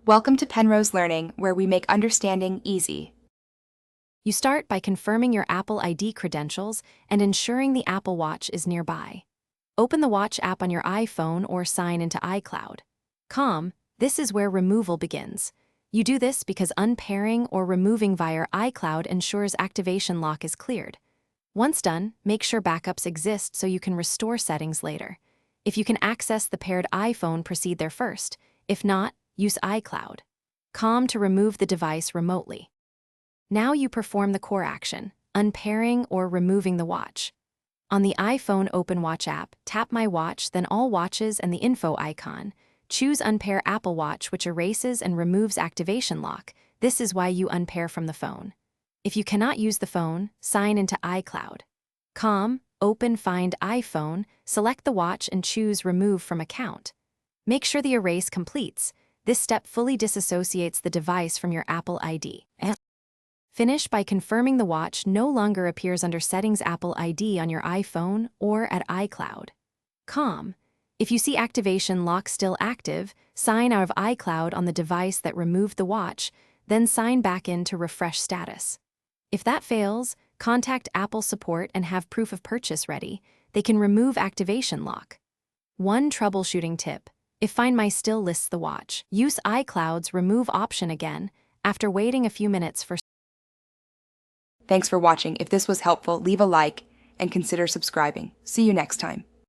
Welcome to Penrose Learning, where we make understanding easy. You start by confirming your Apple ID credentials and ensuring the Apple Watch is nearby. Open the Watch app on your iPhone or sign into iCloud. This is where removal begins. You do this because unpairing or removing via iCloud ensures activation lock is cleared. Once done, make sure backups exist so you can restore settings later. If you can access the paired iPhone, proceed there first. If not, use iCloud. To remove the device remotely. Now you perform the core action, unpairing or removing the watch. On the iPhone Open Watch app, tap My Watch, then All Watches and the info icon. Choose Unpair Apple Watch, which erases and removes activation lock. This is why you unpair from the phone. If you cannot use the phone, sign into iCloud. Open Find iPhone, select the watch and choose Remove from Account. Make sure the erase completes. This step fully disassociates the device from your Apple ID. Finish by confirming the watch no longer appears under Settings Apple ID on your iPhone or at iCloud. If you see activation lock still active, sign out of iCloud on the device that removed the watch, then sign back in to refresh status. If that fails, contact Apple support and have proof of purchase ready. They can remove activation lock. One troubleshooting tip: if Find My still lists the watch, use iCloud's remove option again after waiting a few minutes for. Thanks for watching. If this was helpful, leave a like and consider subscribing. See you next time.